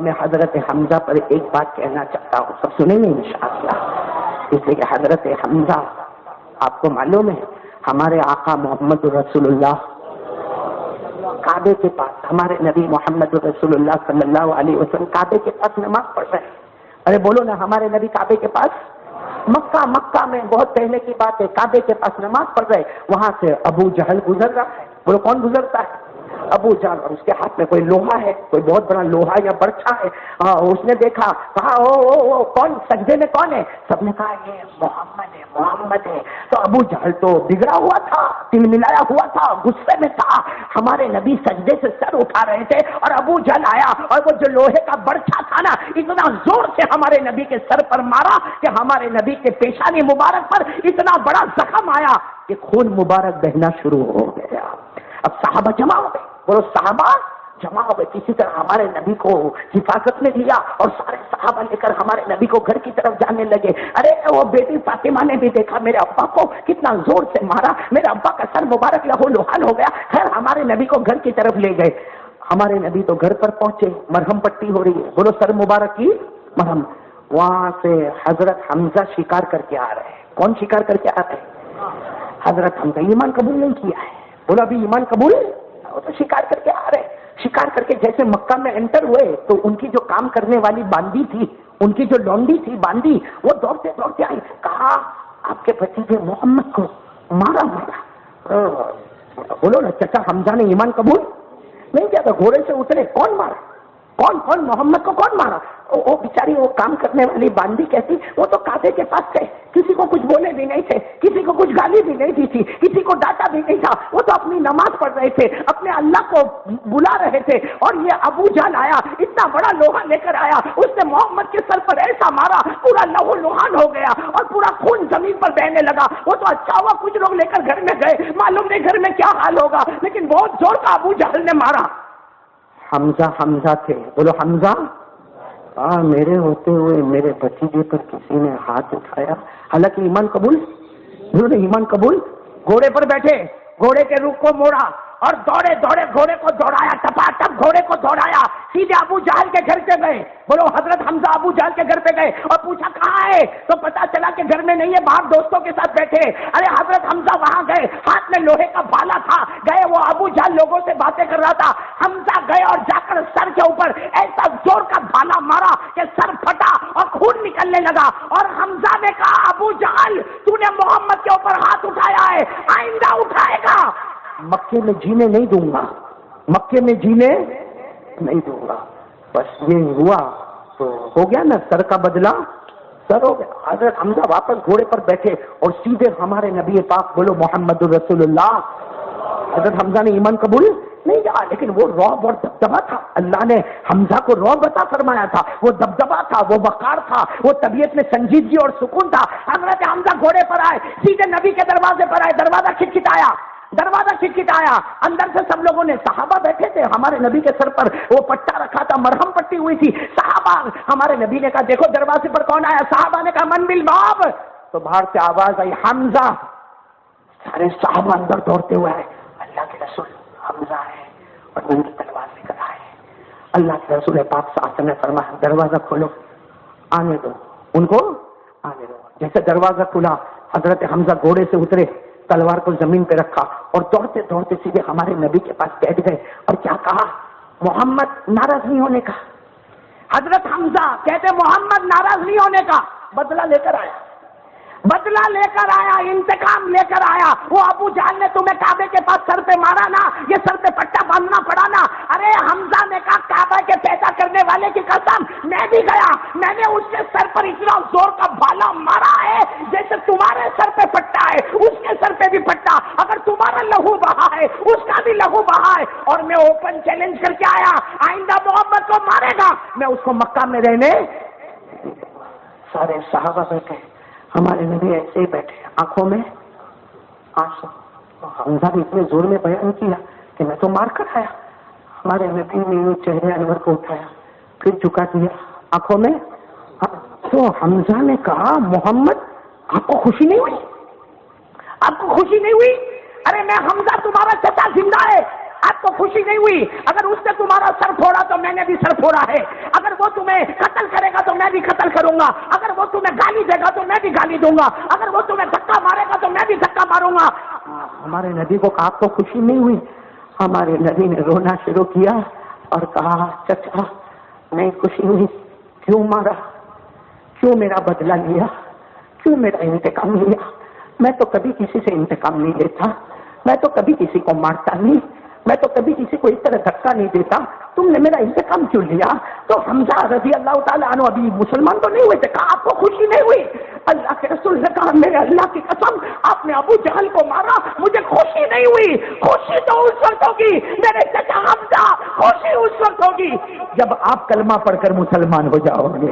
میں حضرت حمزہ پر ایک بات کہنا چاہتا ہوں، سب سنیں گے انشاءاللہ، اس لیے کہ حضرت حمزہ آپ کو معلوم ہے ہمارے آقا محمد رسول اللہ کعبے کے پاس، ہمارے نبی محمد رسول اللہ صلی اللہ علیہ وسلم کعبے کے پاس نماز پڑھ رہے ہیں۔ ارے بولو نا، ہمارے نبی کعبے کے پاس، مکہ میں بہت پہلے کی بات ہے، کعبے کے پاس نماز پڑھ رہے، وہاں سے ابو جہل گزر رہا ہے۔ بولو کون گزرتا ہے؟ ابو جہل، اور اس کے ہاتھ میں کوئی لوہا ہے، کوئی بہت بڑا لوہا یا برچھا ہے۔ اس نے دیکھا، کہا او کون سجدے میں کون ہے؟ سب نے کہا یہ محمد ہے، محمد ہے۔ تو ابو جہل تو بگڑا ہوا تھا، تل ملایا ہوا تھا، غصے میں تھا۔ ہمارے نبی سجدے سے سر اٹھا رہے تھے اور ابو جہل آیا اور وہ جو لوہے کا برچھا تھا نا، اتنا زور سے ہمارے نبی کے سر پر مارا کہ ہمارے نبی کے پیشانی مبارک پر اتنا بڑا زخم آیا کہ خون مبارک بہنا شروع ہو گیا۔ اب صحابہ جمع ہو گئے، بولو صحابہ جمع ہو گئے، کسی طرح ہمارے نبی کو حفاظت میں لیا اور سارے صحابہ لے کر ہمارے نبی کو گھر کی طرف جانے لگے۔ ارے وہ بیٹی فاطمہ نے بھی دیکھا میرے ابا کو کتنا زور سے مارا، میرے ابا کا سر مبارک لہو لوہان ہو گیا۔ خیر ہمارے نبی کو گھر کی طرف لے گئے۔ ہمارے نبی تو گھر پر پہنچے، مرہم پٹی ہو رہی ہے، بولو سر مبارک کی مرہم۔ وہاں سے حضرت حمزہ شکار کر کے آ رہے ہیں۔ کون شکار کر کے آ رہے ہیں؟ حضرت حمزہ۔ ایمان قبول نہیں کیا ہے، بولو ابھی ایمان قبول، وہ تو شکار کر کے آ رہے ہیں۔ شکار کر کے جیسے مکہ میں انٹر ہوئے تو ان کی جو کام کرنے والی باندی تھی، ان کی جو لونڈی تھی باندی، وہ دوڑتے دوڑتے آئی، کہا آپ کے بھتیجے محمد کو مارا۔ بولو نا چچا حمزہ نے ایمان قبول نہیں کیا تھا، گھوڑے سے اترے، کون مارا؟ کون محمد کو کون مارا؟ وہ بیچاری وہ کام کرنے والی باندی کہتی، وہ تو کعبے کے پاس تھے، کسی کو کچھ بولے بھی نہیں تھے، کسی کو کچھ گالی بھی نہیں دی تھی، کسی کو ڈانٹا بھی نہیں تھا، وہ تو اپنی نماز پڑھ رہے تھے، اپنے اللہ کو بلا رہے تھے۔ اور یہ ابو جہل آیا، اتنا بڑا لوہا لے کر آیا، اس نے محمد کے سر پر ایسا مارا، پورا لہو لوہان ہو گیا اور پورا خون زمین پر بہنے لگا۔ وہ تو اچھا ہوا کچھ لوگ لے کر گھر میں گئے، معلوم نہیں گھر میں کیا حال ہوگا، لیکن بہت زور کا ابو جہل نے مارا۔ حمزہ تھے، بولو حمزہ۔ میرے ہوتے ہوئے میرے بھتیجے پر کسی نے ہاتھ اٹھایا، حالانکہ ایمان قبول، انہوں نے ایمان قبول، گھوڑے پر بیٹھے، گھوڑے کے رخ کو موڑا اور دوڑے گھوڑے کو دوڑایا، ٹپا ٹپ گھوڑے کو دوڑایا، سیدھے ابو جہل کے گھر پہ گئے۔ بولو حضرت حمزہ ابو جہل کے گھر پہ گئے اور پوچھا کہاں ہے؟ تو پتا چلا کہ گھر میں نہیں ہے، باہر دوستوں کے ساتھ بیٹھے۔ ارے حضرت حمزہ وہاں گئے، ہاتھ میں لوہے کا بھالا تھا، گئے، وہ ابو جہل لوگوں سے باتیں کر رہا تھا۔ حمزہ گئے اور جا کر سر کے اوپر ایسا زور کا بھالا مارا کہ سر پھٹا اور خون نکلنے لگا۔ اور حمزہ نے کہا ابو جہل تو نے محمد کے اوپر ہاتھ اٹھایا ہے، آئندہ اٹھائے گا مکے میں جینے نہیں دوں گا، مکے میں جینے نہیں دوں گا۔ بس یہ ہوا تو ہو گیا نا، سر کا بدلہ سر ہو گیا۔ حضرت حمزہ واپس گھوڑے پر بیٹھے اور سیدھے ہمارے نبی پاک، بولو محمد رسول اللہ۔ حضرت حمزہ نے ایمان قبول نہیں کیا، لیکن وہ رعب اور دبدبا تھا، اللہ نے حمزہ کو رعب عطا فرمایا تھا، وہ دبدبا تھا، وہ وقار تھا، وہ طبیعت میں سنجیدگی اور سکون تھا۔ حضرت حمزہ گھوڑے پر آئے، سیدھے نبی کے دروازے پر آئے، دروازہ کھٹکھٹایا، اندر سے سب لوگوں نے، صحابہ بیٹھے تھے، ہمارے نبی کے سر پر وہ پٹا رکھا تھا، مرہم پٹی ہوئی تھی۔ صحابہ، ہمارے نبی نے کہا دیکھو دروازے پر کون آیا؟ صحابہ نے کہا من بالباب۔ تو باہر سے آواز آئی حمزہ۔ سارے صحابہ اندر دوڑتے ہوئے آئے، اللہ کے رسول حمزہ ہے اور ان کی تلوار لے کر آئے۔ اللہ کے رسول پاک صلی اللہ علیہ وسلم نے فرمایا دروازہ کھولو، آنے دو ان کو، آنے دو۔ جیسے دروازہ کھلا، حضرت حمزہ گھوڑے سے اترے، تلوار کو زمین پہ رکھا اور دوڑتے دوڑتے سیدھے ہمارے نبی کے پاس بیٹھ گئے اور کیا کہا؟ محمد ناراض نہیں ہونے کا۔ حضرت حمزہ کہتے محمد ناراض نہیں ہونے کا، بدلہ لے کر آیا، انتقام لے کر آیا۔ وہ ابو جہل نے تمہیں کعبے کے پاس سر پہ مارا نا، یہ سر پہ پٹا باندھنا پڑا نا۔ ارے حمزہ نے کہا کعبہ کے پیدا کرنے والے کی قسم، میں بھی گیا، میں نے اس کے سر پر اتنا زور کا بھالا مارا ہے جیسے تمہارے سر پہ پٹا ہے، اس کے سر پہ بھی پٹا، اگر تمہارا لہو بہا ہے اس کا بھی لہو بہا ہے۔ اور میں اوپن چیلنج کر کے آیا، آئندہ محمد کو مارے گا میں اس کو مکہ میں رہنے۔ سارے صحابہ بیٹھے، ہمارے نبی ایسے ہی بیٹھے، آنکھوں میں آنسو۔ حمزہ نے اتنے زور میں بیان کیا کہ میں تو مار کر آیا۔ ہمارے نبی نے چہرے انور کو اٹھایا، پھر جھکا دیا، آنکھوں میں۔ تو حمزہ نے کہا محمد آپ کو خوشی نہیں ہوئی؟ آپ کو خوشی نہیں ہوئی؟ ارے میں حمزہ تمہارا چچا زندہ ہے، آپ کو خوشی نہیں ہوئی؟ اگر اس نے تمہارا سر پھوڑا تو میں نے بھی سر پھوڑا ہے، اگر وہ تمہیں قتل کرے گا تو میں بھی قتل کروں گا، اگر وہ تمہیں گالی دے گا تو میں بھی گالی دوں گا، اگر وہ تمہیں دھکا مارے گا تو میں بھی دھکا ماروں گا۔ ہمارے نبی کو آپ کو خوشی نہیں ہوئی؟ ہمارے نبی نے رونا شروع کیا اور کہا چچا نہیں خوشی ہوئی، کیوں مارا، کیوں میرا بدلہ لیا، کیوں میرا انتقام لیا؟ میں تو کبھی کسی سے انتقام نہیں لیتا، میں تو کبھی کسی کو مارتا نہیں، میں تو کبھی کسی کو اس طرح دھکا نہیں دیتا، تم نے میرا انتقام کیوں لیا؟ تو حمزہ رضی اللہ تعالیٰ عنہ ابھی مسلمان تو نہیں ہوئے تھے، کہا آپ کو خوشی نہیں ہوئی؟ اللہ کے رسول نے کہا میرے اللہ کی قسم آپ نے ابو جہل کو مارا، مجھے خوشی نہیں ہوئی۔ خوشی تو اس وقت ہوگی میرے چچا حمزہ، خوشی اس وقت ہوگی جب آپ کلمہ پڑھ کر مسلمان ہو جاؤ گے،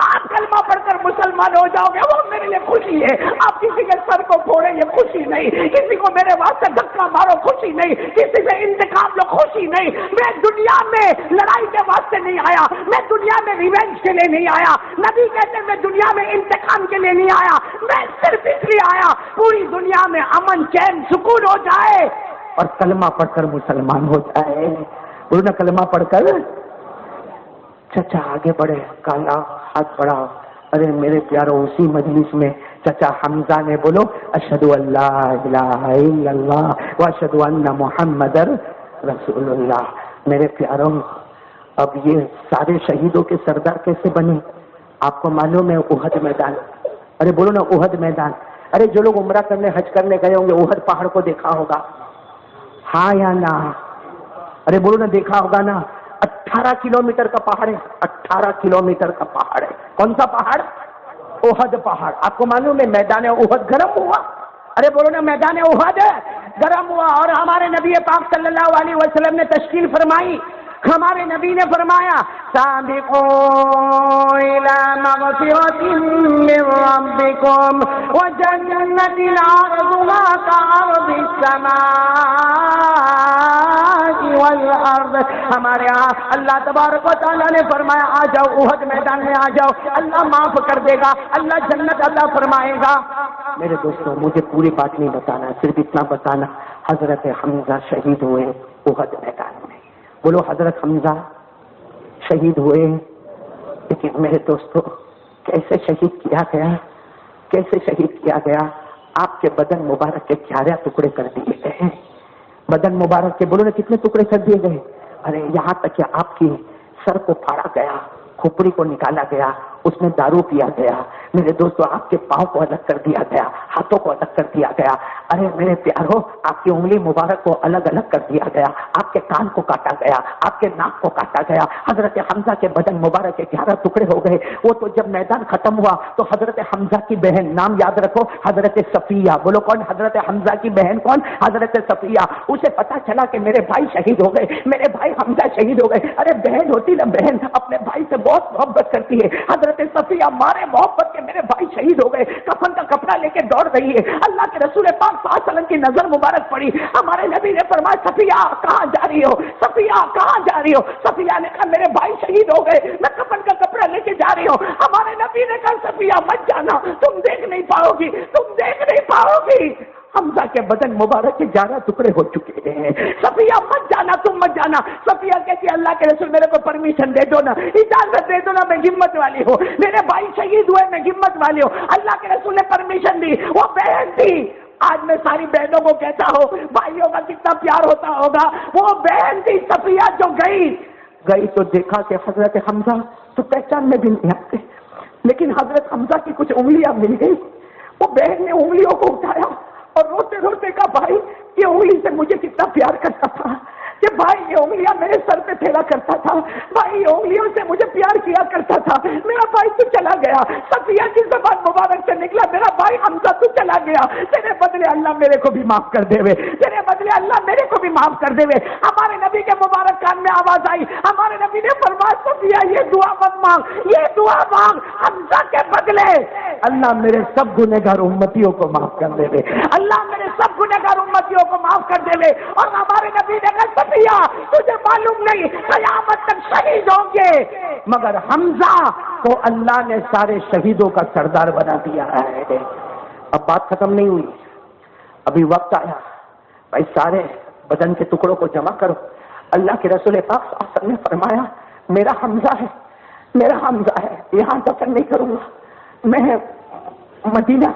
آپ کلمہ پڑھ کر مسلمان ہو جاؤ گے، وہ میرے لیے خوشی ہے۔ آپ کسی کے سر کو پھوڑے یہ خوشی نہیں، کسی کو میرے واسطے دھکا مارو خوشی نہیں، کسی سے انتقام لو خوشی نہیں۔ میں دنیا میں لڑائی کے واسطے نہیں آیا، میں دنیا میں ریونج کے لیے نہیں آیا، نبی کہتے میں دنیا میں انتقام کے لیے نہیں آیا، میں صرف اس لیے آیا پوری دنیا میں امن چین سکون ہو جائے اور کلمہ پڑھ کر مسلمان ہو جائے۔ انہوں نے کلمہ پڑھ کر چچا آگے بڑھے، کالا ہاتھ بڑھا، ارے میرے پیارو اسی مجلس میں چچا حمزہ نے بولو اشہد ان لا الہ الا اللہ واشہد ان محمد رسول اللہ۔ میرے پیارو اب یہ سارے شہیدوں کے سردار کیسے بنے؟ آپ کو معلوم ہے احد میدان، ارے بولو نا احد میدان، ارے جو لوگ عمرہ کرنے حج کرنے گئے ہوں گے احد پہاڑ کو دیکھا ہوگا، ہاں یا نا؟ ارے بولو نا دیکھا ہوگا نا؟ 18 کلومیٹر کا پہاڑ ہے، 18 کلومیٹر کا پہاڑ ہے۔ کون سا پہاڑ؟ احد پہاڑ۔ آپ کو معلوم ہے میدان احد گرم ہوا، ارے بولو نا میدان احد گرم ہوا، اور ہمارے نبی پاک صلی اللہ علیہ وسلم نے تشکیل فرمائی، ہمارے نبی نے فرمایا سابقوا الی مغفرۃ من ربکم وجنۃ عرضها كعرض السماء والارض۔ ہمارے یہاں اللہ تبارک و تعالیٰ نے فرمایا آ جاؤ احد میدان میں آ جاؤ، اللہ معاف کر دے گا، اللہ جنت عطا فرمائے گا۔ میرے دوستوں مجھے پوری بات نہیں بتانا، صرف اتنا بتانا حضرت حمزہ شہید ہوئے احد میدان میں۔ بولو حضرت حمزہ شہید ہوئے، لیکن میرے دوستوں کیسے شہید کیا گیا؟ کیسے شہید کیا گیا؟ آپ کے بدن مبارک کے 11 ٹکڑے کر دیے گئے، بدن مبارک کے بولو نا کتنے ٹکڑے کر دیے گئے؟ ارے یہاں تک کہ آپ کی سر کو پھاڑا گیا، کھوپڑی کو نکالا گیا، اس میں دارو پیا گیا۔ میرے دوستو آپ کے پاؤں کو الگ کر دیا گیا، ہاتھوں کو الگ کر دیا گیا، ارے میرے پیارو آپ کی انگلی مبارک کو الگ الگ کر دیا گیا، آپ کے کان کو کاٹا گیا، آپ کے ناک کو کاٹا گیا۔ حضرت حمزہ کے بدن مبارک کے 11 ٹکڑے ہو گئے۔ وہ تو جب میدان ختم ہوا تو حضرت حمزہ کی بہن، نام یاد رکھو حضرت صفیہ، بولو کون؟ حضرت حمزہ کی بہن کون؟ حضرت صفیہ۔ اسے پتا چلا کہ میرے بھائی شہید ہو گئے، میرے بھائی حمزہ شہید ہو گئے۔ ارے بہن ہوتی نا بہن اپنے بھائی سے بہت محبت کرتی ہے۔ حضرت صفیہ مارے محبت کے میرے بھائی شہید ہو گئے، کفن کا کپڑا لے کے دوڑ رہی ہے۔ اللہ کے رسول پاک صلی اللہ علیہ وسلم کی نظر مبارک پڑی، ہمارے نبی نے فرمایا صفیہ کہاں جا رہی ہو؟ صفیہ کہاں جا رہی ہو؟ صفیہ نے کہا میرے بھائی شہید ہو گئے، میں کفن کا کپڑا لے کے جا رہی ہوں۔ ہمارے نبی نے کہا صفیہ مت جانا، تم دیکھ نہیں پاؤ گی، تم دیکھ نہیں پاؤ گی۔ حمزہ کے بدن مبارک کے 11 ٹکڑے ہو چکے ہیں، صفیہ مت جانا، تم مت جانا۔ صفیہ کہتی ہے اللہ کے رسول میرے کو پرمیشن دے دو نا، اجازت دے دو نا، میں ہمت والی ہوں، میرے بھائی شہید ہوئے، میں ہمت والی ہوں۔ اللہ کے رسول نے پرمیشن دی، وہ بہن تھی۔ آج میں ساری بہنوں کو کہتا ہوں بھائیوں کا کتنا پیار ہوتا ہوگا، وہ بہن تھی صفیہ جو گئی تو دیکھا کہ حضرت حمزہ تو پہچان میں بھی نہیں آتے، لیکن حضرت حمزہ کی کچھ انگلیاں مل گئی۔ وہ بہن نے انگلیوں کو اٹھایا اور روتے روتے کہا بھائی یہ انگلی سے مجھے کتنا پیار کرتا تھا، کہ بھائی یہ انگلیاں میرے سر پہ پھیلا کرتا تھا، بھائی یہ انگلیوں سے مجھے پیار کیا کرتا تھا، میرا بھائی تو چلا گیا۔ صفیہ کی زبان مبارک سے نکلا میرا بھائی حمزہ تو چلا گیا، تیرے بدلے اللہ میرے کو بھی معاف کر دے، تیرے بدلے اللہ میرے کو بھی معاف کر دے۔ ہمارے نبی کے مبارک کان میں آواز آئی، ہمارے نبی نے فرمایا صفیہ یہ دعا مت مانگ، یہ دعا مانگ حمزہ کے بدلے اللہ میرے سب گنہگار امتیوں کو معاف کر دے، اللہ میرے سب گنہگار امتیوں کو معاف کر دے۔ اور ہمارے نبی نے کہا صفیہ تجھے معلوم نہیں قیامت تک شہید ہوں گے، مگر حمزہ کو اللہ نے سارے شہیدوں کا سردار بنا دیا ہے۔ اب بات ختم نہیں ہوئی، ابھی وقت آیا بھائی، سارے بدن کے ٹکڑوں کو جمع کرو. اللہ کے رسول پاک صلی اللہ علیہ وسلم نے فرمایا میرا حمزہ ہے, میرا حمزہ ہے, یہاں دفن نہیں کروں گا. میں مدینہ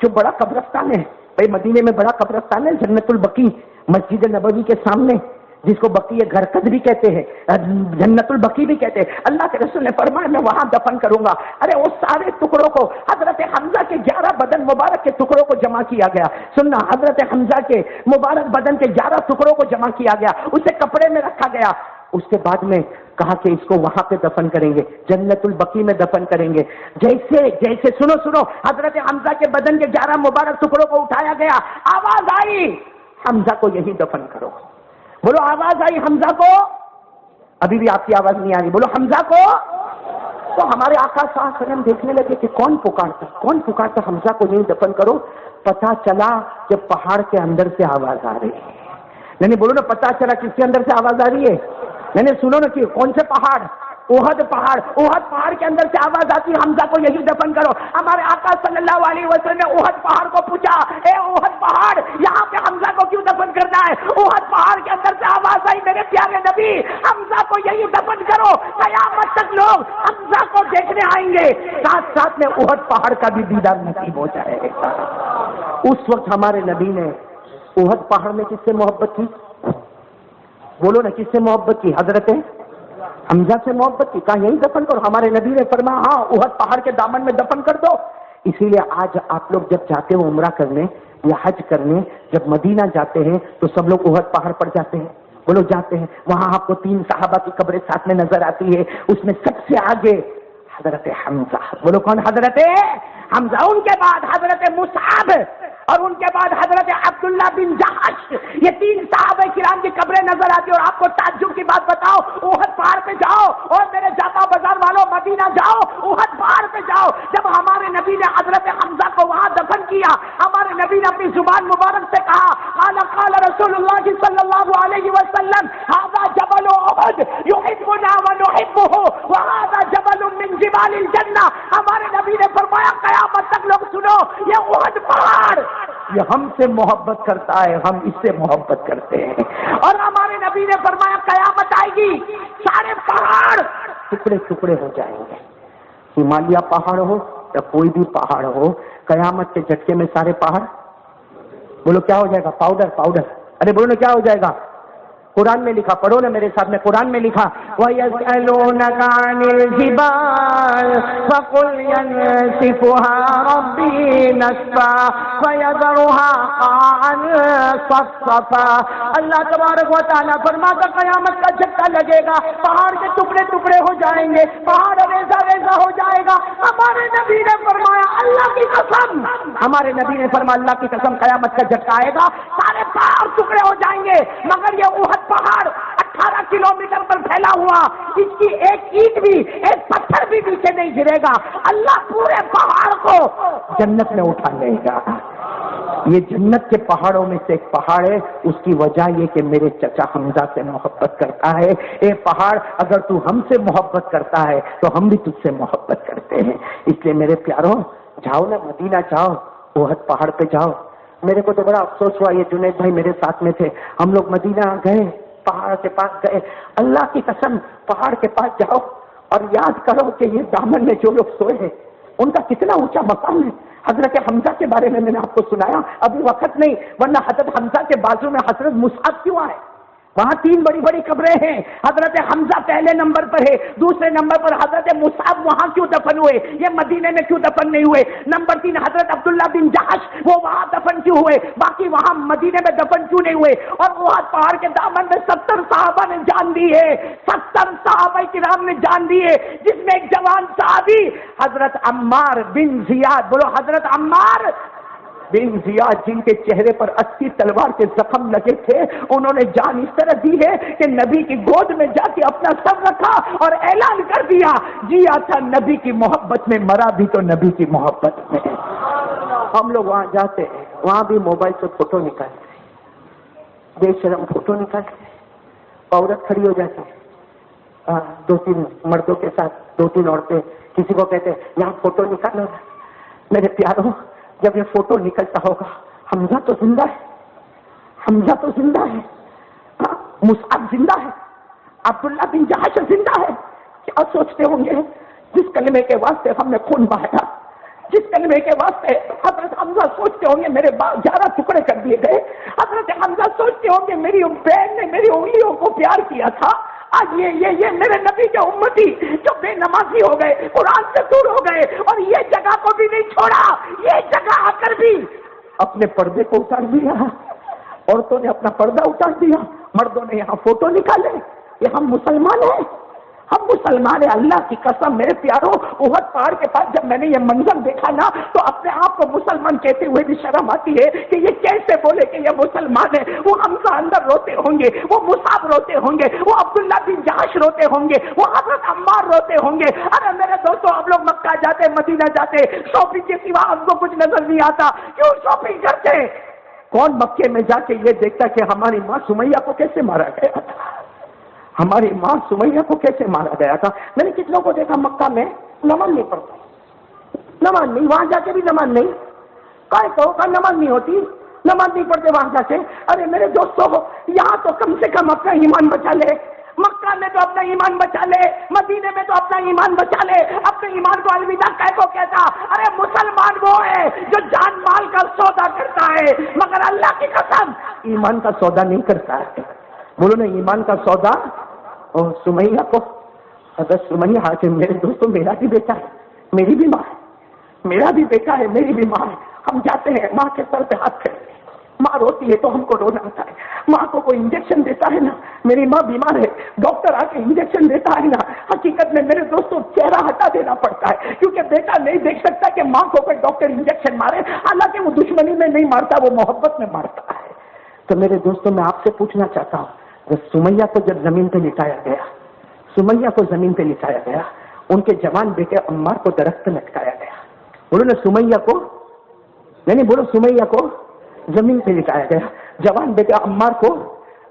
جو بڑا قبرستان ہے, بھائی مدینے میں بڑا قبرستان ہے جنت البقیع, مسجد نبوی کے سامنے, جس کو بقیع گھرقد بھی کہتے ہیں, جنت البقیع بھی کہتے ہیں. اللہ کے رسول نے فرمایا میں وہاں دفن کروں گا. ارے وہ سارے ٹکڑوں کو حضرت حمزہ کے 11 بدن مبارک کے ٹکڑوں کو جمع کیا گیا. سننا, حضرت حمزہ کے مبارک بدن کے 11 ٹکڑوں کو جمع کیا گیا, اسے کپڑے میں رکھا گیا. اس کے بعد میں کہا کہ اس کو وہاں پہ دفن کریں گے, جنت البقیع میں دفن کریں گے. جیسے سنو حضرت حمزہ کے بدن کے 11 مبارک ٹکڑوں کو اٹھایا گیا, آواز آئی حمزہ کو یہی دفن کرو. بولو آواز آئی حمزہ کو, ابھی بھی آپ کی آواز نہیں آ رہی, بولو حمزہ کو. تو ہمارے آقا صلی اللہ علیہ وسلم دیکھنے لگے کہ کون پکارتا حمزہ کو یہی دفن کرو. پتا چلا کہ پہاڑ کے اندر سے آواز آ رہی ہے. نہیں بولو نا, پتا چلا کس کے اندر سے آواز آ رہی ہے. نہیں سنو نا, کہ کون سے پہاڑ, احد پہاڑ کے اندر سے آواز آتی ہے حمزہ کو یہی دفن کرو. ہمارے آقا صلی اللہ علیہ وسلم نے احد پہاڑ کو پوچھا, اے احد پہاڑ یہاں پہ حمزہ کو کیوں دفن کرنا ہے؟ احد پہاڑ کے اندر سے آواز آئی میرے پیارے نبی حمزہ کو یہی دفن کرو, قیامت تک لوگ حمزہ کو دیکھنے آئیں گے, ساتھ میں احد پہاڑ کا بھی دیدار نصیب ہو جائے گا. اس وقت ہمارے نبی نے احد پہاڑ میں کس سے محبت کی؟ بولو نا, کس سے محبت کی؟ حضرت حمزہ سے محبت کی. کہا یہی دفن کرو. ہمارے نبی نے فرمایا ہاں احد پہاڑ کے دامن میں دفن کر دو. اسی لیے آج آپ لوگ جب جاتے ہو عمرہ کرنے یا حج کرنے, جب مدینہ جاتے ہیں تو سب لوگ احد پہاڑ پر جاتے ہیں. بولو جاتے ہیں. وہاں آپ کو 3 صحابہ کی قبریں ساتھ میں نظر آتی ہے. اس میں سب سے آگے حضرت حمزہ. بولو کون؟ حضرت حمزہ. ان کے بعد حضرت مصعب, اور ان کے بعد حضرت عبداللہ بن جحش. یہ 3 صحابہ کرام کی قبریں نظر آتی. اور آپ کو تعجب کی بات بتاؤ, احد پہاڑ پہ جاؤ, اور میرے جاپا بازار والوں مدینہ جاؤ, احد پہاڑ پہ جاؤ. جب ہمارے نبی نے حضرت حمزہ کو وہاں دفن کیا, ہمارے نبی نے اپنی زبان مبارک سے کہا قال رسول اللہ صلی اللہ علیہ وسلم ھذا جبل احد یحبنا ونحبه وھذا جبل من جبال الجنہ. ہمارے نبی نے فرمایا قیامت تک لوگ سنو, یہ احد پہاڑ یہ ہم سے محبت کرتا ہے, ہم اس سے محبت کرتے ہیں. اور ہمارے نبی نے فرمایا قیامت آئے گی, سارے پہاڑ ٹکڑے ہو جائیں گے. ہمالیہ پہاڑ ہو یا کوئی بھی پہاڑ ہو, قیامت کے جھٹکے میں سارے پہاڑ, بولو کیا ہو جائے گا؟ پاؤڈر. ارے بولو نا کیا ہو جائے گا؟ قرآن میں لکھا, پڑھو نا میرے ساتھ میں, قرآن میں لکھا وَيَسْأَلُونَكَ عَنِ الْجِبَالِ فَقُلْ يَنسِفُهَا رَبِّي نَسْفًا فَيَذَرُهَا قَاعًا صَفْصَفًا. اللہ تبارک و تعالیٰ فرماتا قیامت کا جھٹکا لگے گا, پہاڑ کے ٹکڑے ہو جائیں گے, پہاڑ ریزہ ہو جائے گا. ہمارے نبی نے فرمایا اللہ کی قسم, ہمارے نبی نے فرمایا اللہ کی قسم قیامت کا جھٹکا آئے گا, سارے پہاڑ ٹکڑے ہو جائیں گے, مگر یہ احد پہاڑ 18 کلومیٹر پر پھیلا ہوا, اس کی ایک اینٹ بھی, ایک پتھر بھی نیچے نہیں گرے گا. اللہ پورے پہاڑ کو جنت میں اٹھا لے گا. یہ جنت کے پہاڑوں میں سے ایک پہاڑ ہے. اس کی وجہ یہ کہ میرے چچا حمزہ سے محبت کرتا ہے. اے پہاڑ اگر تو ہم سے محبت کرتا ہے تو ہم بھی تجھ سے محبت کرتے ہیں. اس لیے میرے پیاروں جاؤ نا, مدینہ جاؤ, احد پہاڑ پہ جاؤ. میرے کو تو بڑا افسوس ہوا, یہ جنید بھائی میرے ساتھ میں تھے, ہم لوگ مدینہ گئے, پہاڑ کے پاس گئے. اللہ کی قسم پہاڑ کے پاس جاؤ اور یاد کرو کہ یہ دامن میں جو لوگ سوئے ہیں ان کا کتنا اونچا مقام ہے. حضرت حمزہ کے بارے میں نے آپ کو سنایا, ابھی وقت نہیں, ورنہ حضرت حمزہ کے بازو میں حضرت مصعب کیوں آئے؟ وہاں 3 بڑی قبریں ہیں. حضرت حمزہ پہلے نمبر پر ہے, دوسرے نمبر پر حضرت مصعب وہاں کیوں دفن ہوئے, یہ مدینے میں کیوں دفن نہیں ہوئے؟ نمبر 3 حضرت عبداللہ بن جحش وہ وہاں دفن کیوں ہوئے, باقی وہاں مدینے میں دفن کیوں نہیں ہوئے؟ اور احد پہاڑ کے دامن میں 70 صحابہ نے جان دی ہے, 70 صحابہ کرام نے جان دی ہے, جس میں ایک جوان صحابی حضرت عمار بن زیاد, بولو حضرت عمار بن زیاد, جن کے چہرے پر 80 تلوار کے زخم لگے تھے, انہوں نے جان اس طرح دی ہے کہ نبی کی گود میں جا کے اپنا سر رکھا اور اعلان کر دیا جیا تھا نبی کی محبت میں, مرا بھی تو نبی کی محبت میں. ہم لوگ وہاں جاتے ہیں, وہاں بھی موبائل سے فوٹو نکالتے, بے شرم فوٹو نکالتے, عورت کھڑی ہو جاتی, 2-3 مردوں کے ساتھ 2-3 عورتیں, کسی کو کہتے یہاں فوٹو نکالو. میرے پیاروں جب یہ فوٹو نکلتا ہوگا, حمزہ تو زندہ ہے, حمزہ تو زندہ ہے, مصعب زندہ ہے, عبداللہ بن جہش زندہ ہے. کیا سوچتے ہوں گے جس کلمے کے واسطے ہم نے خون بہایا, جس کلمے کے واسطے حضرت حمزہ سوچتے ہوں گے میرے 11 ٹکڑے کر دیے گئے, حضرت حمزہ سوچتے ہوں گے میری بہن نے میری انگلیوں کو پیار کیا تھا, آج یہ میرے نبی کے امتی جو بے نمازی ہو گئے, قرآن سے دور ہو گئے, اور یہ جگہ کو بھی نہیں چھوڑا, یہ جگہ آ کر بھی اپنے پردے کو اتار دیا. عورتوں نے اپنا پردہ اتار دیا, مردوں نے یہاں فوٹو نکالے. یہ ہم مسلمان ہیں, ہم مسلمان ہیں. اللہ کی قسم میرے پیاروں, احد پہاڑ کے پاس جب میں نے یہ منظر دیکھا نا تو اپنے آپ کو مسلمان کہتے ہوئے بھی شرم آتی ہے کہ یہ کیسے بولے کہ یہ مسلمان ہے. وہ حمزہ اندر روتے ہوں گے, وہ مصعب روتے ہوں گے, وہ عبداللہ بن جہش روتے ہوں گے, وہ حضرت عمار روتے ہوں گے. ارے میرے دوستوں, ہم لوگ مکہ جاتے, مدینہ جاتے, شاپنگ کے سوا ہم کو کچھ نظر نہیں آتا, کیوں شاپنگ کرتے؟ کون مکے میں جا کے یہ دیکھتا کہ ہماری ماں سمیہ کو کیسے مارا گیا تھا, ہماری ماں سمیہ کو کیسے مارا گیا تھا. میں نے کتنوں کو دیکھا مکہ میں نماز نہیں پڑھتا, نماز نہیں, وہاں جا کے بھی نماز نہیں, کائے کو نماز نہیں ہوتی, نماز نہیں پڑھتے وہاں جا کے. ارے میرے دوستوں, یہاں تو کم سے کم اپنا ایمان بچا لے, مکہ میں تو اپنا ایمان بچا لے, مدینے میں تو اپنا ایمان بچا لے. اپنے ایمان کو الوداع کہہ کو کہتا. ارے مسلمان وہ ہے جو جان مال کا سودا کرتا ہے, مگر اللہ کی قسم ایمان کا سودا نہیں کرتا ہے. بولو نا ایمان کا سودا. اور سمیہ کو, اگر سمیہ کہ میرے دوستوں میرا بھی بیٹا ہے, میری بھی ماں ہے, میرا بھی بیٹا ہے, میری بھی ماں ہے. ہم جاتے ہیں ماں کے سر پہ ہاتھ پھیرتے ہیں, ماں روتی ہے تو ہم کو رونا آتا ہے. ماں کو کوئی انجیکشن دیتا ہے نا, میری ماں بیمار ہے, ڈاکٹر آ کے انجیکشن دیتا ہے نا, حقیقت میں میرے دوستوں چہرہ ہٹا دینا پڑتا ہے, کیونکہ بیٹا نہیں دیکھ سکتا کہ ماں کو کوئی ڈاکٹر انجیکشن مارے. حالانکہ وہ دشمنی میں نہیں مارتا, وہ محبت میں مارتا ہے. تو میرے دوستوں میں آپ سے پوچھنا چاہتا ہوں, سمیہ کو جب زمین پہ لٹایا گیا, سمیہ کو زمین پہ لٹایا گیا, ان کے جوان بیٹے عمار کو درخت پہ لٹکایا گیا. بولو نا سمیہ کو, نہیں بولو, سمیہ کو زمین پہ لٹایا گیا, جوان بیٹے عمار کو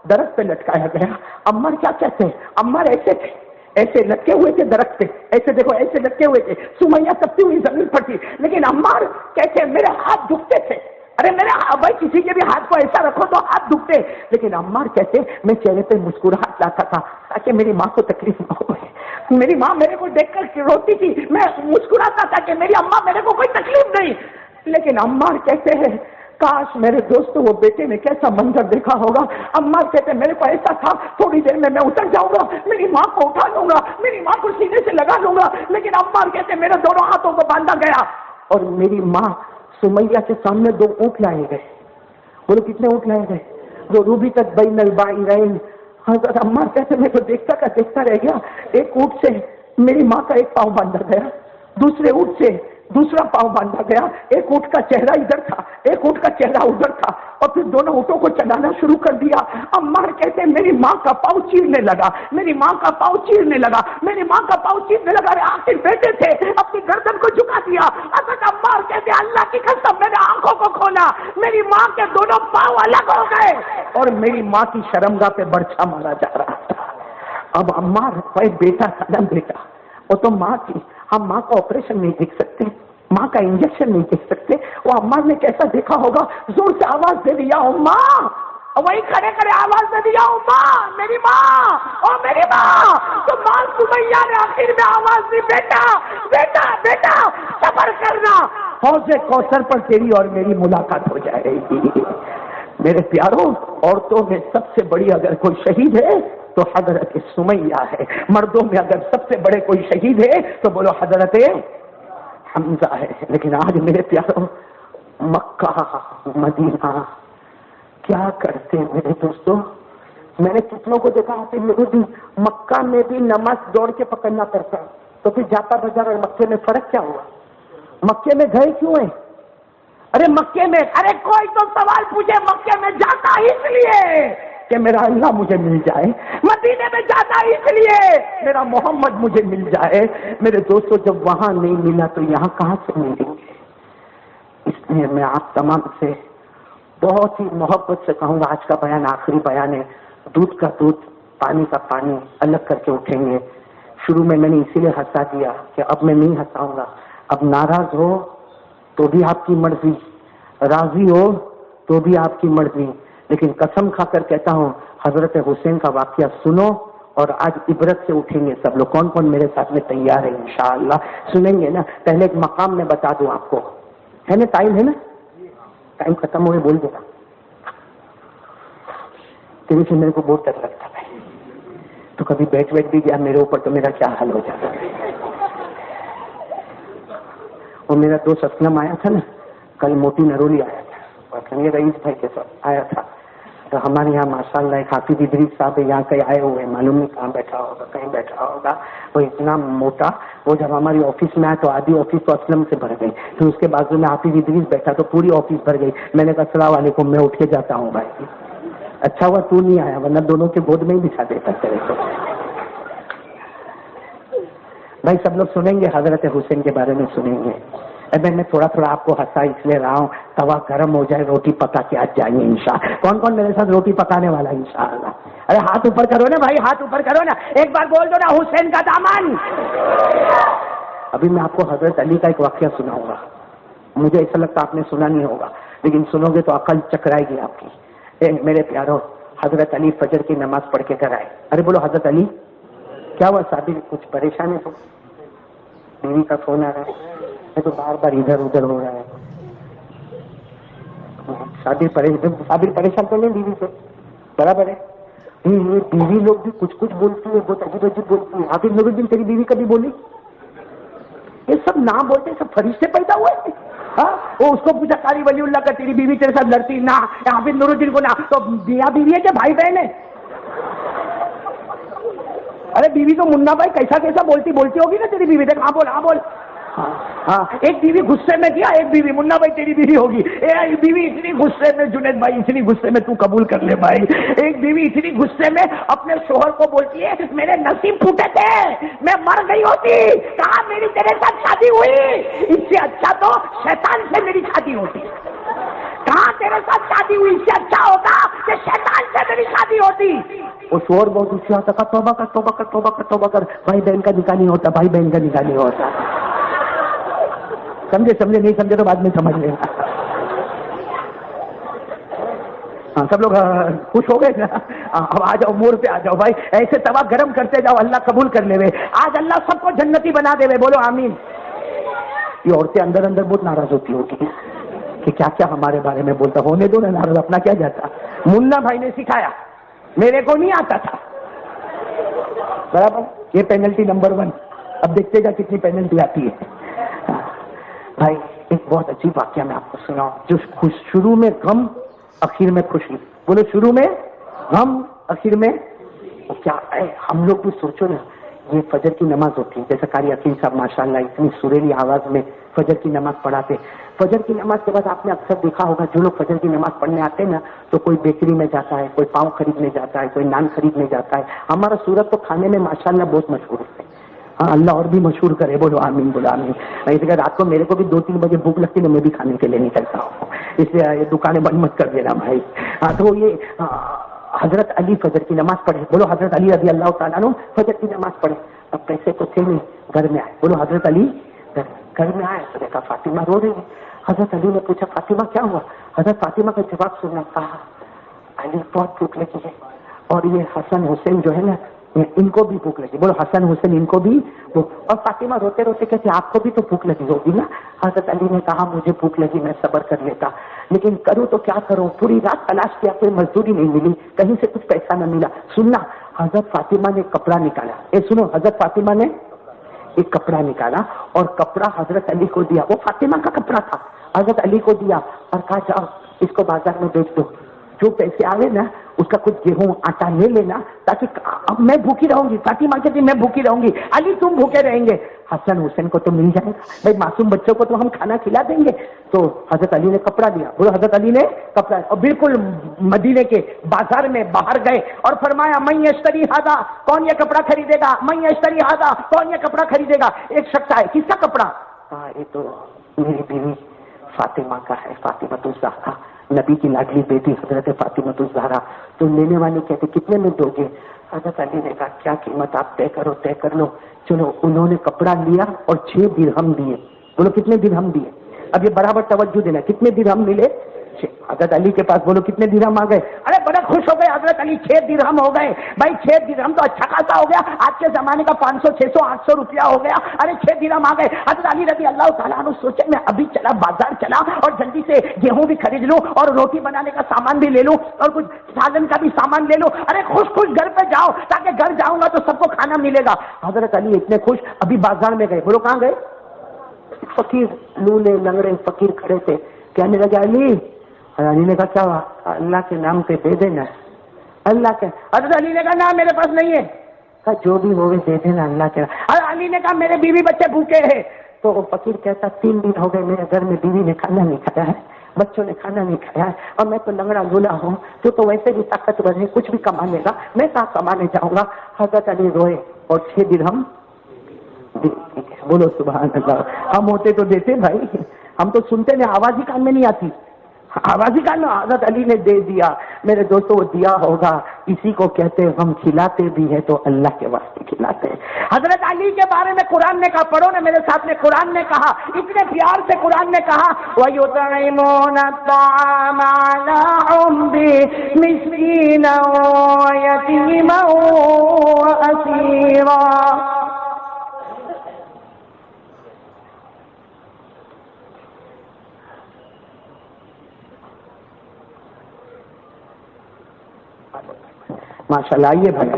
درخت پہ لٹکایا گیا. عمار کیا کہتے ہیں, عمار ایسے تھے, ایسے لٹکے ہوئے تھے درخت پہ, ایسے دیکھو ایسے لٹکے ہوئے تھے. سمیہ تپتی ہوئی زمین پر تھی, لیکن عمار کہتے ہیں میرے ہاتھ دکھتے تھے. ارے میرے بھائی کسی کے بھی ہاتھ کو ایسا رکھو تو ہاتھ دکھتے, لیکن عمار کہتے میں چہرے پہ مسکراہٹ لاتا تھا تاکہ میری ماں کو تکلیف نہ ہو. میری ماں میرے کو دیکھ کر روتی تھی, میں مسکراتا تھا کہ میری اماں میرے کو کوئی تکلیف نہیں. لیکن عمار کہتے ہیں کاش میرے دوستوں وہ بیٹے نے کیسا منظر دیکھا ہوگا. عمار کہتے میرے کو ایسا تھا تھوڑی دیر میں اتر جاؤں گا, میری ماں کو اٹھا لوں گا, میری ماں کو سینے سے لگا لوں گا. لیکن عمار کہتے میرے دونوں ہاتھوں کو باندھا گیا, اور میری ماں سمیہ کے سامنے 2 اونٹ لائے گئے. بولو کتنے اونٹ لائے گئے؟ جو روبی تک بین البعیرین. حضرت عمار کہتے میں تو دیکھتا رہ گیا. ایک اونٹ سے میری ماں کا ایک پاؤں باندھا گیا, دوسرے اونٹ سے دوسرا پاؤں باندھا گیا. ایک اونٹ کا چہرہ ادھر تھا, ایک اونٹ کا چہرہ ادھر تھا, اور پھر دونوں اونٹوں کو چلانا شروع کر دیا. عمار کہتے میری ماں کا پاؤں چیرنے لگا, میری ماں کا پاؤں چیرنے لگا, میری ماں کا پاؤں چیرنے لگا. آخر بیٹے تھے, اپنی گردن کو جھکا دیا. حضرت عمار کہتے اللہ کی قسم میں نے آنکھوں کو کھولا, میری ماں کے دونوں پاؤں الگ ہو گئے, اور میری ماں کی شرمگاہ پہ برچھا مارا جا رہا تھا. اب عمار کوئی بیٹا تھا نا, بیٹا وہ تو ماں تھی. ہم ماں کا آپریشن نہیں دیکھ سکتے, ماں کا انجیکشن نہیں دیکھ سکتے. وہ عمار نے کیسا دیکھا ہوگا, زور سے آواز دے دیا ماں, وہی کھڑے کھڑے آواز دے دیا ماں, میری ماں, او میری ماں. تو ماں سمیہ نے آخر میں آواز دی بیٹا بیٹا بیٹا صبر کرنا, حوض کوثر پر تیری اور میری ملاقات ہو جائے گی. میرے پیاروں, عورتوں میں سب سے بڑی اگر کوئی شہید ہے تو حضرت سمیہ ہے. مردوں میں اگر سب سے بڑے کوئی شہید ہے تو بولو حضرت حمزہ ہے. لیکن آج میرے پیاروں مکہ مدینہ کیا کرتے میرے دوستوں. میں نے کتنوں کو دیکھا کہ مکہ میں بھی نماز دوڑ کے پکڑنا پڑتا, تو پھر جاتا بازار اور مکے میں فرق کیا ہوا؟ مکے میں گئے کیوں ہیں؟ ارے مکے میں, ارے کوئی تو سوال پوچھے, مکے میں جاتا اس لیے کہ میرا اللہ مجھے مل جائے, مدینے میں جاتا اس لیے میرا محمد مجھے مل جائے. میرے دوستوں جب وہاں نہیں ملا تو یہاں کہاں سے ملیں گے؟ اس لیے میں آپ تمام سے بہت ہی محبت سے کہوں گا, آج کا بیان آخری بیان ہے. دودھ کا دودھ, پانی کا پانی الگ کر کے اٹھیں گے. شروع میں نے اسی لیے ہنسا دیا کہ اب میں نہیں ہنساؤں گا. اب ناراض ہو تو بھی آپ کی مرضی, راضی ہو تو بھی آپ کی مرضی, لیکن قسم کھا کر کہتا ہوں حضرت حسین کا واقعہ سنو اور آج عبرت سے اٹھیں گے سب لوگ. کون کون میرے ساتھ میں تیار ہے؟ انشاءاللہ سنیں گے نا. پہلے ایک مقام میں بتا دوں آپ کو, ہے نا ٹائم ہے نا, ٹائم ختم ہوئے بول دے گا. تیرے سے میرے کو بہت ڈر لگتا ہے تو کبھی بیٹھ بھی گیا میرے اوپر تو میرا کیا حل ہو جاتا ہے. اور میرا دوست اسلم آیا تھا نا, کل موٹی نرولی آیا تھا اور رئیس بھائی کے ساتھ آیا تھا. تو ہمارے یہاں ماشاءاللہ ایک حافظ ادریس صاحب یہاں کہیں آئے ہوئے, معلوم نہیں کہاں بیٹھا ہوگا, کہیں بیٹھا ہوگا. وہ اتنا موٹا, وہ جب ہماری آفس میں آیا تو آدھی آفس تو اسلم سے بھر گئی, پھر اس کے بازو میں حافظ ادریس بیٹھا تو پوری آفس بھر گئی. میں نے کہا السلام علیکم, میں اٹھ کے جاتا ہوں بھائی. اچھا ہوا تو نہیں آیا, ورنہ دونوں کے گود میں ہی بچھا دیتا تیرے کو. بھائی سب لوگ سنیں گے, حضرت حسین کے بارے میں سنیں گے. ابھی میں تھوڑا تھوڑا آپ کو ہنسا اس لیے رہا ہوں, توا گرم ہو جائے روٹی پکا کے آج جائیں گے انشاءاللہ. کون کون میرے ساتھ روٹی پکانے والا انشاءاللہ؟ ارے ہاتھ اوپر کرو نا بھائی, ہاتھ اوپر کرو نا, ایک بار بول دو نا حسین کا دامن. ابھی میں آپ کو حضرت علی کا ایک واقعہ سناؤں گا. مجھے ایسا لگتا آپ نے سنا نہیں ہوگا, لیکن سنو گے تو عقل چکرائے گی آپ کی. میرے پیارو, حضرت علی فجر کی نماز پڑھ کے گھر آئے. ارے بولو حضرت علی, کیا ہوا شادی کچھ پریشان ہے تو؟ بیوی کا فون آ رہا ہے تو بار بار ادھر ادھر ہو رہا ہے. شادی پریشان تو نہیں بیوی سے, برابر ہے. یہ بیوی لوگ بھی کچھ کچھ بولتی ہے, بہت عجیب عجیب بولتی ہے. حافظ نورالدین تیری بیوی کبھی بولی؟ یہ سب نہ بولتے, سب فرشتے پیدا ہوئے. ہاں, وہ اس کو پوچھا قاری ولی اللہ کا, تیری بیوی تیرے ساتھ لڑتی نہ؟ حافظ نورالدین کو نہ, تو میاں بیوی ہے کہ بھائی بہن ہے؟ ارے بیوی تو منا بھائی کیسا کیسا بولتی ہوگی نا تیری بیوی. دیکھ, ہاں بول, ہاں بول. ہاں, ایک بیوی غصے میں کیا, ایک بیوی منا بھائی تیری بیوی ہوگی. ایک بیوی اتنی غصے میں, جنید بھائی اتنی غصے میں, تو قبول کر لے بھائی, ایک بیوی اتنی غصے میں اپنے شوہر کو بولتی ہے میرے نصیب پھوٹے تھے, میں مر گئی ہوتی, کہاں میری تیرے ساتھ شادی ہوئی. اس سے اچھا تو شیطان سے میری شادی ہوتی. کہاں تیرے ساتھ شادی ہوئی, اس سے اچھا ہوتا کہ شیطان سے میری شادی ہوتی. وہ شوہر بہت اچھا ہوتا تھا, توبہ کر توبہ کر توبہ کر توبہ کر, بھائی بہن کا نکاح نہیں ہوتا, بھائی بہن کا نکاح نہیں ہوتا. سمجھے نہیں سمجھے تو بعد میں سمجھ لیں. ہاں سب لوگ خوش ہو گئے نا. اب آ جاؤ, مور پہ آ جاؤ بھائی, ایسے توا گرم کرتے جاؤ, اللہ قبول کر لے. آج اللہ سب کو جنتی بنا دے, بولو آمین. یہ عورتیں اندر بہت ناراض ہوتی ہوگی کہ کیا کیا ہمارے بارے میں بولتا. ہونے دو نا ناراض, اپنا کیا جاتا. منا بھائی نے سکھایا, میرے کو نہیں آتا تھا, برابر. یہ پینلٹی نمبر 1. اب دیکھتے گا کتنی پینلٹی آتی ہے. بھائی ایک بہت عجیب واقعہ میں آپ کو سناؤں, جو شروع میں غم اخیر میں خوشی. بولو شروع میں غم اخیر میں کیا ہے. ہم لوگ بھی سوچو نا, یہ فجر کی نماز ہوتی ہے, جیسا قاری حکیم صاحب ماشاءاللہ اتنی سریلی آواز میں فجر کی نماز پڑھاتے. فجر کی نماز کے بعد آپ نے اکثر دیکھا ہوگا جو لوگ فجر کی نماز پڑھنے آتے ہیں نا, تو کوئی بیکری میں جاتا ہے, کوئی پاؤ خریدنے جاتا ہے, کوئی نان خریدنے جاتا ہے. ہمارا سورت تو کھانے میں ماشاءاللہ بہت مشہور ہے. ہاں اللہ اور بھی مشہور کرے, بولو آمین, بولو آمین. اس لیے رات کو میرے کو بھی 2-3 بجے بھوک لگتی ہے, میں بھی کھانے کے لیے نکلتا ہوں, اس لیے یہ دکانیں بند مت کر دینا بھائی. ہاں تو یہ حضرت علی فجر کی نماز پڑھے. بولو حضرت علی رضی اللہ تعالیٰ عنہ فجر کی نماز پڑھے. اب پیسے تو تھے نہیں, گھر میں آئے. بولو حضرت علی گھر میں آئے تو دیکھا فاطمہ رو رہی ہے. حضرت علی نے پوچھا فاطمہ کیا ہوا. حضرت فاطمہ کا جواب سننا, کہا علی بہت بھوک لگی ہے, اور یہ حسن حسین جو ہے نا ان کو بھی بھوک لگی. بولو حسن حسین ان کو بھی. اور فاطمہ روتے روتے کہتے آپ کو بھی تو بھوک لگی ہوگی نا. حضرت علی نے کہا مجھے بھوک لگی, میں صبر کر لیتا, لیکن کروں تو کیا کروں, پوری رات تلاش کیا, کوئی مزدوری نہیں ملی, کہیں سے کچھ پیسہ نہ ملا. سننا, حضرت فاطمہ نے کپڑا نکالا. سنو, حضرت فاطمہ نے ایک کپڑا نکالا اور کپڑا حضرت علی کو دیا. وہ فاطمہ کا کپڑا تھا, حضرت علی کو دیا اور کہا جاؤ اس کو بازار میں بیچ دو, جو پیسے آئے نا اس کا کچھ گیہوں آٹا لے لینا, تاکہ اب میں بھوکی رہوں گی. فاطمہ کہتی میں بھوکی رہوں گی, علی تم بھوکے رہیں گے, حسن حسین کو تو مل جائے گا بھائی, معصوم بچوں کو تو ہم کھانا کھلا دیں گے. تو حضرت علی نے کپڑا دیا. بولو حضرت علی نے کپڑا, اور بالکل مدینے کے بازار میں باہر گئے اور فرمایا من یشتری ھذا, کون یہ کپڑا خریدے گا, من یشتری ھذا, کون یہ کپڑا خریدے گا. ایک شخص آئے, کس کا کپڑا. کہا یہ تو میری بیوی فاطمہ کا ہے, فاطمہ الزہرا, نبی کی لاڈلی بیٹی حضرت فاطمہ الزہرا. تو لینے والے کہتے کتنے میں دو گے. حضرت علی نے کہا کیا قیمت آپ طے کرو, طے کر لو. چلو انہوں نے کپڑا لیا اور 6 درہم دیے. بولو کتنے درہم دیے. اب یہ برابر توجہ دینا, کتنے درہم ملے, حضرت علی کے پاس بولو کتنے درہم آ گئے؟ ارے بڑے خوش ہو گئے حضرت علی، 6 درہم ہو گئے۔ بھائی 6 درہم تو اچھا خاصا ہو گیا، آج کے زمانے کا 500 600 800 روپیہ ہو گیا۔ ارے 6 درہم آ گئے۔ حضرت علی رضی اللہ تعالیٰ عنہ سوچے میں ابھی چلا بازار چلا اور جلدی سے گیہوں بھی خرید لوں اور روٹی بنانے کا سامان بھی لے لوں اور کچھ سالن کا بھی سامان لے لوں۔ ارے خوش خوش گھر پہ جاؤ تاکہ گھر جاؤں گا تو سب کو کھانا ملے گا۔ حضرت علی اتنے خوش ابھی بازار میں گئے، بولو کہاں گئے؟ فقیر لولے لنگڑے فقیر کھڑے تھے، کہنے لگے علی نے کہا کیا اللہ کے نام پہ دے دینا، اللہ کے۔ حضرت علی نے کہا نہ میرے پاس نہیں ہے، کہا جو بھی ہوگے دے دینا اللہ کے۔ حضرت علی نے کہا میرے بیوی بچے بھوکے ہیں، تو وہ فقیر کہتا 3 دن ہو گئے میرے گھر میں بیوی نے کھانا نہیں کھایا ہے، بچوں نے کھانا نہیں کھایا ہے، اور میں تو لنگڑا لولا ہوں، تو ویسے بھی طاقتور ہے کچھ بھی کما لے گا، میں کہاں کمانے جاؤں گا۔ حضرت علی روئے اور 6 درہم۔ بولو سبحان اللہ۔ ہم ہوتے تو دیتے بھائی، ہم تو سنتے نہیں، آواز ہی کان میں نہیں آتی، آواز ہی کان میں۔ حضرت علی نے دے دیا۔ میرے دوستوں وہ دیا ہوگا، اسی کو کہتے ہیں ہم کھلاتے بھی ہیں تو اللہ کے واسطے کھلاتے ہیں۔ حضرت علی کے بارے میں قرآن نے کہا، پڑھو نا میرے ساتھ میں، قرآن نے کہا اتنے پیار سے، قرآن نے کہا وَيُطْعِمُونَ الطَّعَامَ عَلَىٰ حُبِّهِ مِسْكِينًا وَيَتِيمًا وَأَسِيرًا۔ ماشاء اللہ، آئیے بھائی۔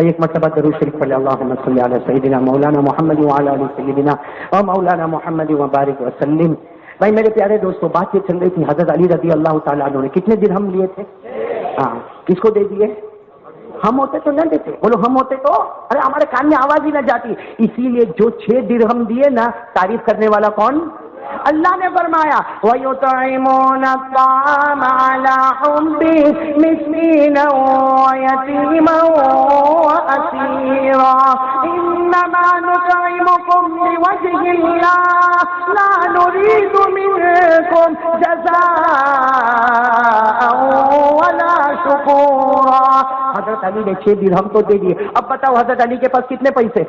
ایک مرتبہ درود شریف پڑھ لیں، اللہم صلی علی سیدنا مولانا محمد وعلی آل سیدنا و مولانا محمد وبارک وسلم۔ بھائی میرے پیارے دوستو، بات یہ چل رہی تھی حضرت علی رضی اللہ تعالیٰ عنہ نے کتنے درہم لیے تھے؟ ہاں، کس کو دے دیے؟ ہم ہوتے تو نہ دیتے، بولو ہم ہوتے تو ارے ہمارے کان میں آواز ہی نہ جاتی۔ اسی لیے جو 6 درہم دیے نا، تعریف کرنے والا کون؟ اللہ نے فرمایا وَيُطْعِمُونَ الطَّعَامَ عَلَىٰ حُبِّهِ مِسْكِينًا وَيَتِيمًا وَأَسِيرًا إِنَّمَا نُطْعِمُكُمْ لِوَجْهِ اللَّهِ لَا نُرِيدُ مِنكُمْ جَزَاءً وَلَا شُكُورًا۔ حضرت علی نے 6 درہم تو دے دیے۔ اب بتاؤ حضرت علی کے پاس کتنے پیسے؟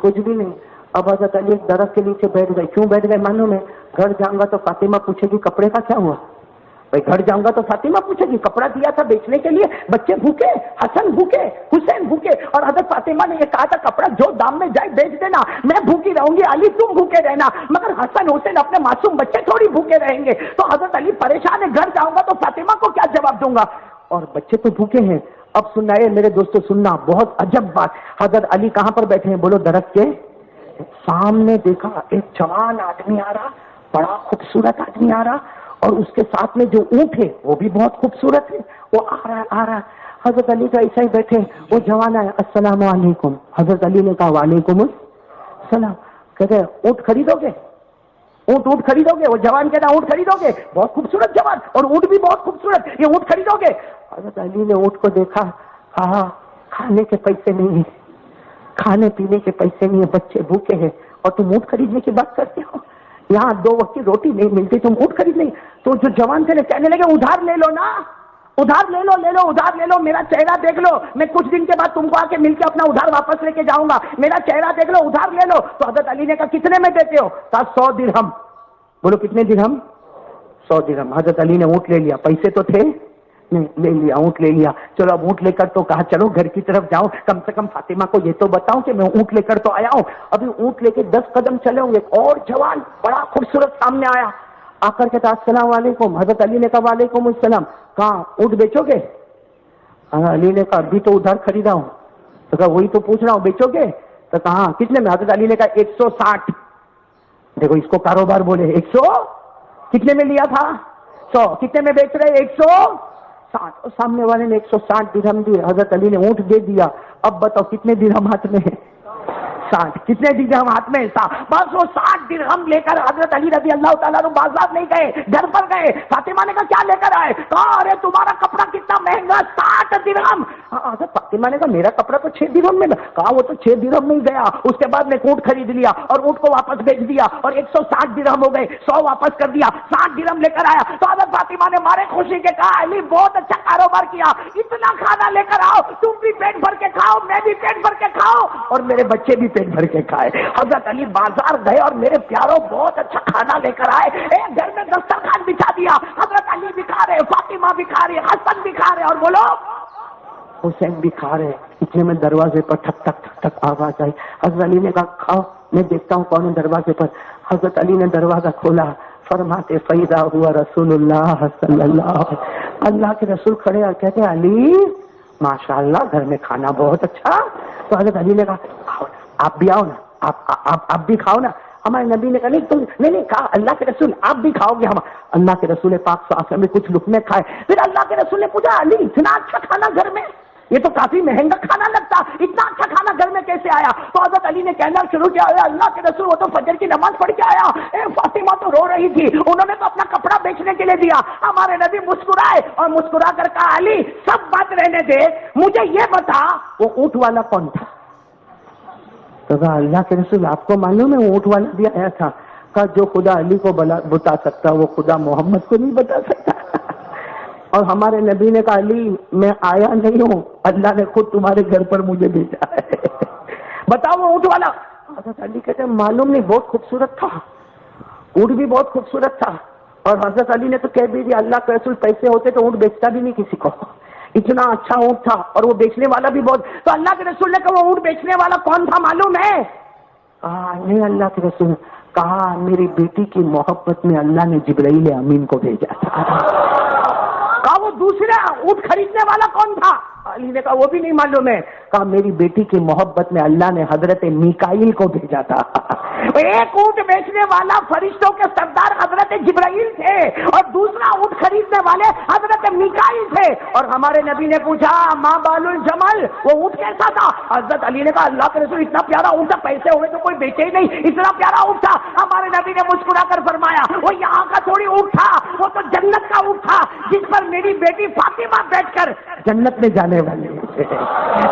کچھ بھی نہیں۔ اب حضرت علی ایک درخت کے نیچے بیٹھ گئے۔ کیوں بیٹھ گئے معلوم ہے؟ گھر جاؤں گا تو فاطمہ پوچھے گی کپڑے کا کیا ہوا؟ بھائی گھر جاؤں گا تو فاطمہ پوچھے گی کپڑا دیا تھا بیچنے کے لیے، بچے بھوکے، حسن بھوکے، حسین بھوکے، اور حضرت فاطمہ نے یہ کہا تھا کپڑا جو دام میں جائے بیچ دینا، میں بھوکی رہوں گی، علی تم بھوکے رہنا، مگر حسن حسین اپنے معصوم بچے تھوڑی بھوکے رہیں گے۔ تو حضرت علی پریشان ہے، گھر جاؤں گا تو فاطمہ کو کیا جواب دوں گا، اور بچے تو بھوکے ہیں۔ اب سننا ہے میرے دوستو، سننا بہت عجب بات۔ حضرت علی کہاں پر بیٹھے ہیں؟ بولو درخت کے سامنے۔ دیکھا ایک جوان آدمی آ رہا، بڑا خوبصورت آدمی آ رہا، اور اس کے ساتھ میں جو اونٹ ہے وہ بھی بہت خوبصورت ہے، وہ آ رہا۔ حضرت علی کا ایسا ہی بیٹھے، وہ جوان آیا، السلام علیکم۔ حضرت علی نے کہا وعلیکم السلام۔ کہتے اونٹ خریدو گے؟ اونٹ خریدو گے؟ وہ جوان کہتا اونٹ خریدو گے؟ بہت خوبصورت جوان، اور اونٹ بھی بہت خوبصورت، یہ اونٹ خریدو گے؟ حضرت علی نے اونٹ کو دیکھا، کہا کھانے کے پیسے نہیں ہیں، کھانے پینے کے پیسے نہیں ہیں، بچے بھوکے ہیں، اور تم اونٹ خریدنے کی بات کرتے ہو؟ یہاں 2 وقت کی روٹی نہیں ملتی، تم اونٹ خرید نہیں؟ تو جو جوان تھے کہنے لگے ادھار لے لو نا، ادھار لے لو ادھار لے لو، میرا چہرہ دیکھ لو، میں کچھ دن کے بعد تم کو آ کے مل کے اپنا ادھار واپس لے کے جاؤں گا، میرا چہرہ دیکھ لو، ادھار لے لو۔ تو حضرت علی نے کہا کتنے میں دیتے ہو؟ کہا 100 درہم۔ بولو کتنے درہم؟ 100 درہم۔ حضرت علی نے اونٹ لے لیا، پیسے تو تھے نہیں، لے لیا، اونٹ لے لیا۔ چلو اب اونٹ لے کر تو کہا چلو گھر کی طرف جاؤں، کم سے کم فاطمہ کو یہ تو بتاؤں کہ میں اونٹ لے کر تو آیا ہوں۔ ابھی اونٹ لے کے 10 قدم چلے ہوں گے، اور جوان بڑا خوبصورت سامنے آیا، آ کر کہتا السلام علیکم۔ حضرت علی نے کہا وعلیکم السلام۔ کہاں اونٹ بیچو گے؟ علی نے کہا ابھی تو ادھر خریدا ہوں۔ تو کہا وہی تو پوچھ رہا ہوں، بیچو گے؟ تو کہا کتنے میں؟ حضرت علی نے کہا 160۔ دیکھو اس کو کاروبار بولے، 100 کتنے میں لیا تھا؟ 100 کتنے میں بیچ رہے؟ 160۔ 60 سامنے والے نے 160 درہم دیے، حضرت علی نے اونٹ دے دیا. اب بتاؤ کتنے درہم ہاتھ میں ہے؟ 60. کتنے درہم ہاتھ میں ایسا؟ بس وہ 60 درہم لے کر حضرت علی رضی اللہ تعالیٰ عنہ بازار نہیں گئے، گھر پر گئے. فاطمہ نے کہا کیا لے کر آئے؟ کہا ارے تمہارا کپڑا کتنا مہنگا، 60 درہم. حضرت فاطمہ نے کہا میرا کپڑا تو 6 درہم میں. کہا وہ تو 6 درہم نہیں گیا. اس کے بعد میں اونٹ خرید لیا اور اونٹ کو واپس بیچ دیا اور 160 درہم ہو گئے، 100 واپس کر دیا، 60 درہم لے کر آیا. تو حضرت فاطمہ نے مارے خوشی کے کہا علی بہت اچھا کاروبار کیا، اتنا کھانا لے کر آؤ، تم بھی پیٹ بھر کے کھاؤ، میں بھی پیٹ بھر کے کھاؤ اور میرے بچے بھی پیٹ بھر کے کھائے. حضرت علی بازار گئے اور میرے پیاروں بہت اچھا کھانا لے کر آئے. گھر میں دسترخوان بچھا دیا، حضرت علی بھی کھا رہے، فاطمہ بھی کھا رہے، حسن بھی کھا رہے اور بولو حسین بھی کھا رہے. اتنے میں دروازے پر ٹھک ٹھک ٹھک ٹھک آواز آئی. حضرت علی نے کہا کھاؤ میں دیکھتا ہوں کون ہے دروازے پر. حضرت علی نے دروازہ کھولا، فرماتے فیضا ہوا رسول اللہ صلی اللہ کے رسول کھڑے اور کہتے علی ماشاء اللہ گھر میں کھانا بہت اچھا. تو حضرت علی نے کہا آپ بھی آؤ نا، آپ بھی کھاؤ نا. ہمارے نبی نے کہا نہیں کہا اللہ کے رسول آپ بھی کھاؤ گے. ہم اللہ کے رسول پاک صلی اللہ علیہ وسلم نے کچھ لقمے کھائے. پھر اللہ کے رسول نے پوچھا علی اتنا اچھا کھانا گھر میں، یہ تو کافی مہنگا کھانا لگتا، اتنا اچھا کھانا گھر میں کیسے آیا؟ تو حضرت علی نے کہنا شروع کیا اللہ کے رسول وہ تو فجر کی نماز پڑھ کے آیا، فاطمہ تو رو رہی تھی، انہوں نے تو اپنا کپڑا بیچنے کے لیے دیا. ہمارے نبی مسکرائے اور مسکرا کر کہا علی سب بات رہنے دے، مجھے یہ بتا وہ اونٹ والا کون تھا؟ تو کہا اللہ کے رسول آپ کو معلوم ہے وہ اونٹ والا بھی آیا تھا. کہا جو خدا علی کو بتا سکتا وہ خدا محمد کو نہیں بتا سکتا. اور ہمارے نبی نے کہا علی میں آیا نہیں ہوں، اللہ نے خود تمہارے گھر پر مجھے بھیجا ہے. بتاؤ وہ اونٹ والا. حضرت علی کہتے ہیں معلوم نہیں بہت خوبصورت تھا، اونٹ بھی بہت خوبصورت تھا. اور حضرت علی نے تو کہہ بھی دیا اللہ کے رسول پیسے ہوتے تو اونٹ بیچتا بھی نہیں کسی کو، اتنا اچھا اونٹ تھا اور وہ بیچنے والا بھی بہت. تو اللہ کے رسول نے کہا وہ اونٹ بیچنے والا کون تھا معلوم ہے؟ کہا نہیں اللہ کے رسول. کہا میری بیٹی کی محبت میں اللہ نے جبرائیل امین کو بھیجا تھا. کہا وہ دوسرا اونٹ خریدنے والا کون تھا؟ علی نے کہا وہ بھی نہیں معلوم ہے. کہا میری بیٹی کی محبت میں اللہ نے حضرت میکائیل کو بھیجا تھا. ایک اونٹ بیچنے والا فرشتوں کے سردار حضرت جبرائیل تھے اور دوسرا اونٹ خریدنے والے حضرت میکائیل تھے. اور ہمارے نبی نے پوچھا ماں بال الجمل وہ اونٹ کیسا تھا؟ حضرت علی نے کہا اللہ کے رسول اتنا پیارا اونٹ تھا، پیسے ہوئے تو کوئی بیچے ہی نہیں، اتنا پیارا اونٹ تھا. ہمارے نبی نے مسکرا کر فرمایا وہ یہاں کا تھوڑی اونٹ تھا، وہ تو جنت کا اونٹ تھا جس پر میری بیٹی فاطمہ بیٹھ کر جنت میں جانے والی ہے.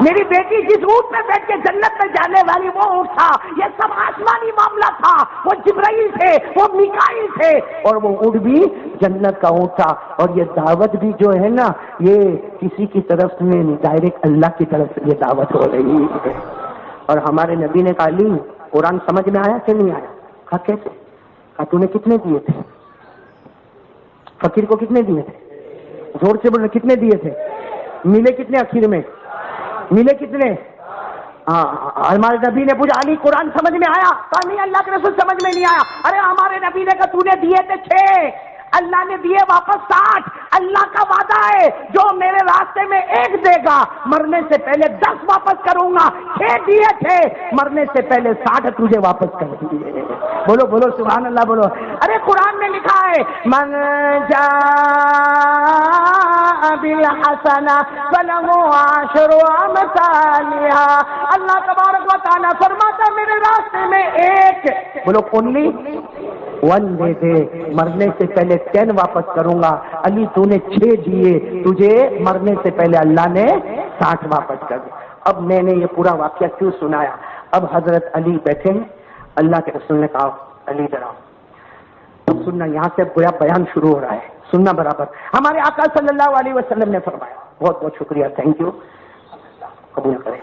میری بیٹی جس اونٹ میں بیٹھ کے جنت میں جانے والی وہ اونٹ تھا. یہ سب آسمانی معاملہ تھا، وہ جبرائیل تھے، وہ میکائیل تھے اور وہ اونٹ بھی جنت کا اونٹ تھا. اور یہ دعوت بھی جو ہے نا یہ کسی کی طرف سے نہیں، ڈائریکٹ اللہ کی طرف سے یہ دعوت ہو رہی ہے. اور ہمارے نبی نے کہا علی قرآن سمجھ میں آیا کہ نہیں آیا؟ کہا کیسے؟ کہا تو نے کتنے دیے تھے؟ فقیر کو کتنے دیے تھے؟ زور سے بولنے کتنے دیے تھے؟ ملے کتنے آخر میں؟ ملے کتنے؟ ہمارے نبی نے پوچھا علی قرآن سمجھ میں آیا؟ کہا نہیں اللہ کے رسول سمجھ میں نہیں آیا. ارے ہمارے نبی نے کہا تو نے دیے تھے 6، اللہ نے دیے واپس 60. اللہ کا وعدہ ہے جو میرے راستے میں 1 دے گا مرنے سے پہلے 10 واپس کروں گا. 6 دیے تھے، مرنے سے پہلے 60 تجھے واپس کر دیے. بولو بولو سبحان اللہ بولو. ارے قرآن میں لکھا ہے من جاء بالحسنہ فلہ عشر امثالها. اللہ تبارک و تعالیٰ فرماتا میرے راستے میں 1 بولو اونلی 1 دے دے، مرنے سے پہلے 10 واپس کروں گا. علی تو نے 6 دیے، تجھے مرنے سے پہلے اللہ نے 60 واپس کر دیا. اب میں نے یہ پورا واقعہ کیوں سنایا؟ اب حضرت علی بیٹھے ہیں، اللہ کے رسول نے کہا علی ذرا سننا، یہاں سے گویا بیان شروع ہو رہا ہے، سننا برابر. ہمارے آقا صلی اللہ علیہ وسلم نے فرمایا، بہت بہت شکریہ، تھینک یو، قبول کریں.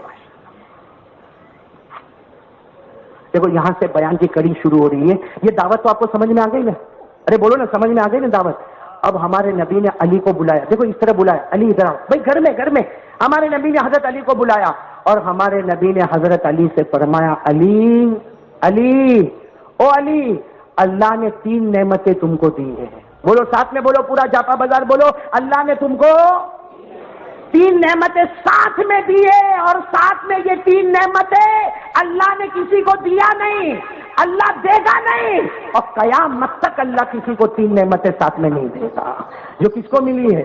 دیکھو یہاں سے بیان کی کڑی شروع ہو رہی ہے. یہ دعوت تو آپ کو سمجھ میں آ گئی نا؟ ارے بولو نا سمجھ میں آ گئی نا دعوت؟ اب ہمارے نبی نے علی کو بلایا، دیکھو اس طرح بلایا علی ادھر آؤ بھائی، گھر میں ہمارے نبی نے حضرت علی کو بلایا اور ہمارے نبی نے حضرت علی سے فرمایا علی او علی اللہ نے 3 نعمتیں تم کو دی ہیں. بولو ساتھ میں بولو، پورا جاپا بازار بولو، اللہ نے تم کو 3 نعمتیں ساتھ میں دی ہے. اور ساتھ میں یہ 3 نعمتیں اللہ نے کسی کو دیا نہیں، اللہ دے گا نہیں، اور قیامت تک اللہ کسی کو 3 نعمتیں ساتھ میں نہیں دے گا. جو کس کو ملی ہے؟